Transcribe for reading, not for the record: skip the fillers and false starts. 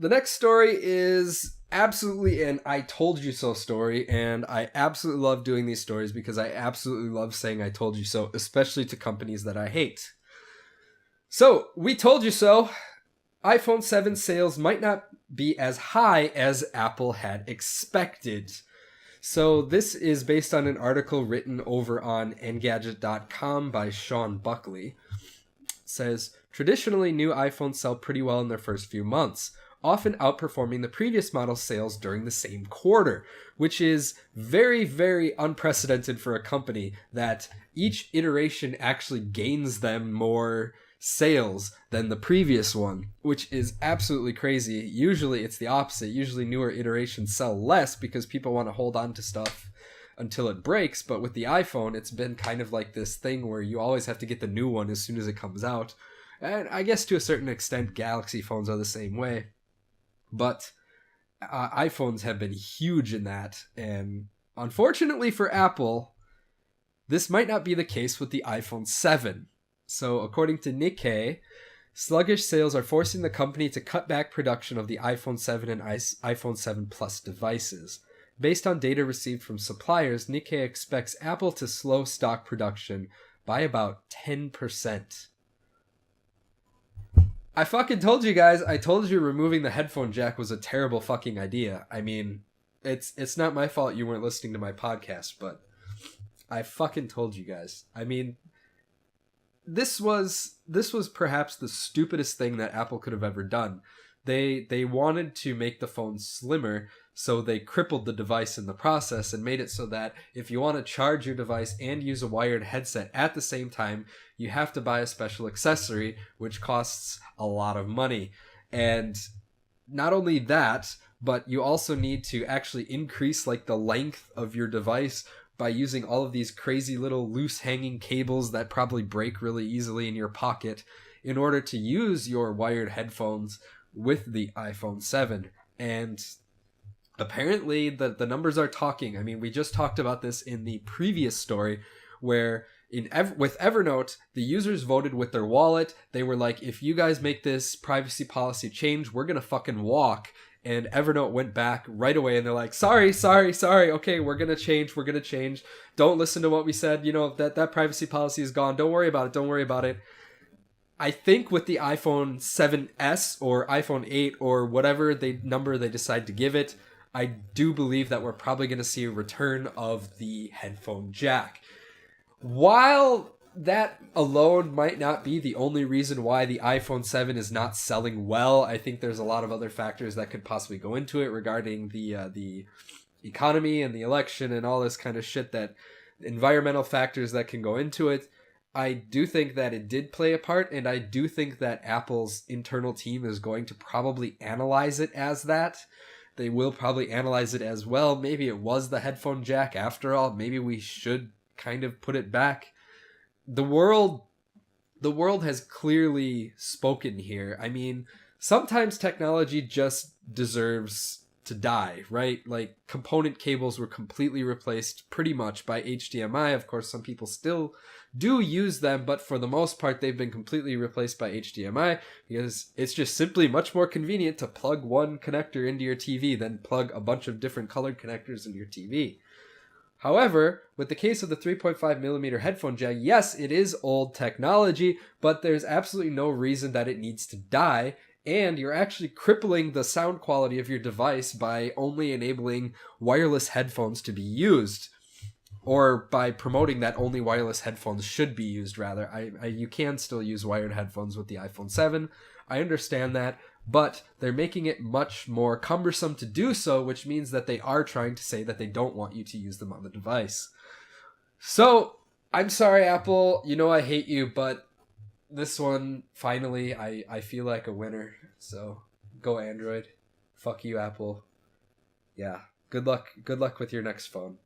The next story is absolutely an I told you so story, and I absolutely love doing these stories because I absolutely love saying I told you so, especially to companies that I hate. So, we told you so. iPhone 7 sales might not be as high as Apple had expected. So this is based on an article written over on Engadget.com by Sean Buckley. It says, traditionally new iPhones sell pretty well in their first few months, often outperforming the previous model's sales during the same quarter, which is very, very unprecedented for a company that each iteration actually gains them more sales than the previous one, which is absolutely crazy. Usually it's the opposite. Usually newer iterations sell less because people want to hold on to stuff until it breaks, but with the iPhone it's been kind of like this thing where you always have to get the new one as soon as it comes out. And I guess to a certain extent Galaxy phones are the same way, but iPhones have been huge in that, and unfortunately for Apple, this might not be the case with the iPhone 7. So, according to Nikkei, sluggish sales are forcing the company to cut back production of the iPhone 7 and iPhone 7 Plus devices. Based on data received from suppliers, Nikkei expects Apple to slow stock production by about 10%. I fucking told you guys, I told you removing the headphone jack was a terrible fucking idea. I mean, it's not my fault you weren't listening to my podcast, but I fucking told you guys. I mean, this was perhaps the stupidest thing that Apple could have ever done. They wanted to make the phone slimmer, so they crippled the device in the process and made it so that if you want to charge your device and use a wired headset at the same time, you have to buy a special accessory, which costs a lot of money. And not only that, but you also need to actually increase like the length of your device by using all of these crazy little loose hanging cables that probably break really easily in your pocket in order to use your wired headphones with the iPhone 7. And apparently the numbers are talking. I mean, we just talked about this in the previous story where with Evernote, the users voted with their wallet. They were like, if you guys make this privacy policy change, we're going to fucking walk. And Evernote went back right away and they're like, sorry. Okay, we're going to change. Don't listen to what we said. You know, that privacy policy is gone. Don't worry about it. I think with the iPhone 7S or iPhone 8 or whatever number they decide to give it, I do believe that we're probably going to see a return of the headphone jack. While that alone might not be the only reason why the iPhone 7 is not selling well, I think there's a lot of other factors that could possibly go into it regarding the economy and the election and all this kind of shit, that environmental factors that can go into it. I do think that it did play a part, and I do think that Apple's internal team is going to probably analyze it as that. They will probably analyze it as, well, maybe it was the headphone jack after all. Maybe we should kind of put it back. The world has clearly spoken here. I mean, sometimes technology just deserves to die, right? Like, component cables were completely replaced pretty much by HDMI. Of course, some people still do use them, but for the most part, they've been completely replaced by HDMI because it's just simply much more convenient to plug one connector into your TV than plug a bunch of different colored connectors into your TV. However, with the case of the 3.5mm headphone jack, yes, it is old technology, but there's absolutely no reason that it needs to die, and you're actually crippling the sound quality of your device by only enabling wireless headphones to be used, or by promoting that only wireless headphones should be used, rather. You can still use wired headphones with the iPhone 7. I understand that, but they're making it much more cumbersome to do so, which means that they are trying to say that they don't want you to use them on the device. So, I'm sorry, Apple. You know I hate you, but this one, finally, I feel like a winner. So, go Android. Fuck you, Apple. Yeah. Good luck with your next phone.